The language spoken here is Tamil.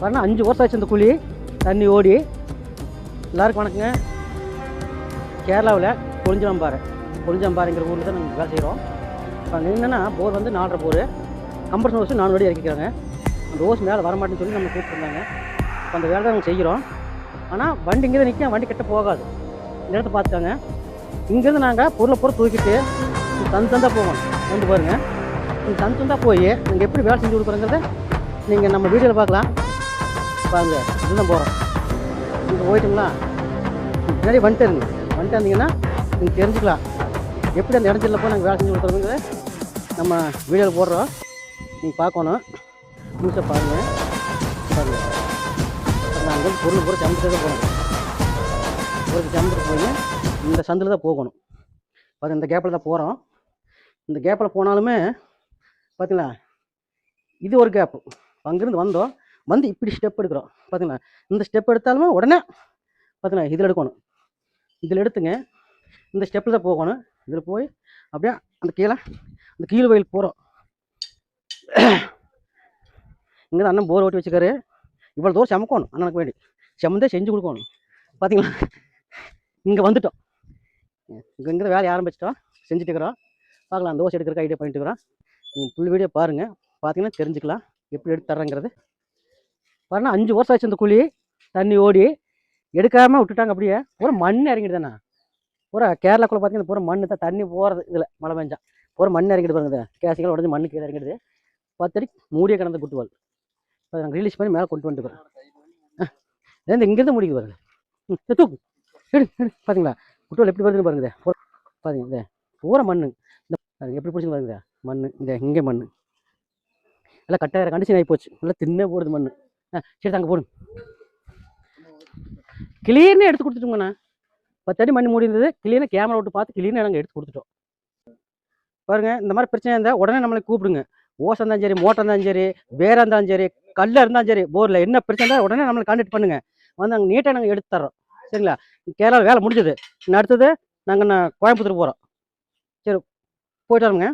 பாருங்கள் 5 வருஷம் ஆச்சு இந்த குழி தண்ணி ஓடி. எல்லாருக்கும் வணக்கங்க. கேரளாவில் கொழிஞ்சாம்பாறைங்கிற ஊரில் தான் நாங்கள் வேலை செய்கிறோம். இப்போ அங்கே என்னென்னா போர் வந்து 4.5 போர், கம்ப்ரஷன் ஹோஸ் 4 அடி இறக்கிக்கிறாங்க. அந்த ஹோஸ் மேலே வரமாட்டேன்னு சொல்லி நம்ம கூப்பிட்டுருந்தாங்க. இப்போ அந்த வேலை தான் நாங்கள் செய்கிறோம். ஆனால் வண்டி இங்கே தான் நிற்கும், வண்டி கிட்ட போகாது. இந்த இடத்த பார்த்துக்காங்க. இங்கேருந்து நாங்கள் பொருளை தூக்கிட்டு தந்தாக போகணும். வந்து பாருங்கள், நீங்கள் தந்தாக போய் நீங்கள் எப்படி வேலை செஞ்சு கொடுக்குறங்கிறத நீங்கள் நம்ம வீடியோவில் பார்க்கலாம். பாருங்க, இதுதான் போகிறோம். நீங்கள் போயிட்டுங்களா, முன்னாடி வந்துட்டு இருந்தீங்கன்னா நீங்கள் தெரிஞ்சுக்கலாம் எப்படி அந்த இடத்துல போய் நாங்கள் வேலை செஞ்சு கொடுக்குறோங்கிறத நம்ம வீடியோவில் போடுறோம். நீங்கள் பார்க்கணும், நியூஸை பாருங்கள். நாங்கள் பொருள் பூரா சமத்துட்டு தான் போகணும். பொருள் சமத்துட்டு போய் இந்த சந்தில் தான் போகணும். அது இந்த கேப்பில் தான் போகிறோம். இந்த கேப்பில் போனாலுமே பார்த்தீங்களா, இது ஒரு கேப்பு. அங்கேருந்து வந்து இப்படி ஸ்டெப் எடுக்கிறோம். பார்த்தீங்களா, இந்த ஸ்டெப் எடுத்தாலுமே உடனே பார்த்தீங்களா இதில் எடுக்கணும். இதில் எடுத்துங்க இந்த ஸ்டெப்பில் தான் போகணும். இதில் போய் அப்படியே அந்த கீழ் வயல் போகிறோம். இங்கே தான் அண்ணன் போர் ஓட்டி வச்சுக்காரு. இவ்வளோ தூரம் சமைக்கணும் அண்ணனுக்கு வேண்டி, சமந்தே செஞ்சு கொடுக்கணும். பார்த்தீங்களா, இங்கே வந்துட்டோம். இங்கே வேலையை ஆரம்பிச்சிட்டோம், செஞ்சுட்டு இருக்கிறோம். பார்க்கலாம், தோசை எடுக்கிறக்கு ஐடியா பண்ணிட்டு இருக்கிறோம். நீங்கள் ஃபுல் வீடியோ பாருங்கள், பார்த்தீங்கன்னா தெரிஞ்சுக்கலாம் எப்படி எடுத்து தர்றேங்கிறது. பாருங்கள் 5 வருஷம் ஆச்சு இந்த குழி தண்ணி ஓடி, எடுக்காமல் விட்டுட்டாங்க. அப்படியே பூரா மண் இறங்கிட்டு தானே, பூரா கேரளாக்குள்ளே பார்த்தீங்கன்னா பூரா மண் தான் தண்ணி போகிறது. இதில் மழை பெஞ்சா பூரா மண் இறங்கிட்டு பாருங்க. கேசிகள் உடஞ்சி மண்ணு கீழே இறங்கிடுது. 10 அடி மூடியே கிடந்த குட்டுவால் அதை நாங்கள் ரிலீஸ் பண்ணி மேலே கொண்டு வந்துட்டுக்கிறோம். இங்கேருந்து முடிக்க பாருங்க. தூக்கு எடு பார்த்தீங்களா, குட்டுவால் எப்படி வருதுன்னு பாருங்க. பார்த்தீங்க இதே பூரா மண் இந்த எப்படி பிடிச்சின்னு பாருங்க. மண் இந்த இங்கே மண் எல்லாம் கட்டாயிர கண்டிஷன் ஆகி போச்சு. நல்லா தின்னே போடுது மண். சரி தாங்க போடுங்க. கிளீர்னே எடுத்து கொடுத்துட்டோங்கண்ணா. 10 அடி மண் மூடி இருந்தது. கிளீனாக கேமரா விட்டு பார்த்து கிளீனாக நாங்கள் எடுத்து கொடுத்துட்டோம். பாருங்கள், இந்த மாதிரி பிரச்சனை இருந்தால் உடனே நம்மளை கூப்பிடுங்க. ஓசை இருந்தாலும் சரி, மோட்டர் இருந்தாலும் சரி, வேற இருந்தாலும் சரி, கல்ல இருந்தாலும் சரி, போரில் என்ன பிரச்சனை இருந்தால் உடனே நம்மளை கான்டாக்ட் பண்ணுங்க. வந்து நாங்கள் நீட்டாக நாங்கள் எடுத்து தர்றோம். சரிங்களா, கேரளாவில் வேலை முடிஞ்சது. இன்னும் அடுத்தது நாங்கள் கோயம்புத்தூர் போகிறோம். சரி போயிட்டு வரோங்க.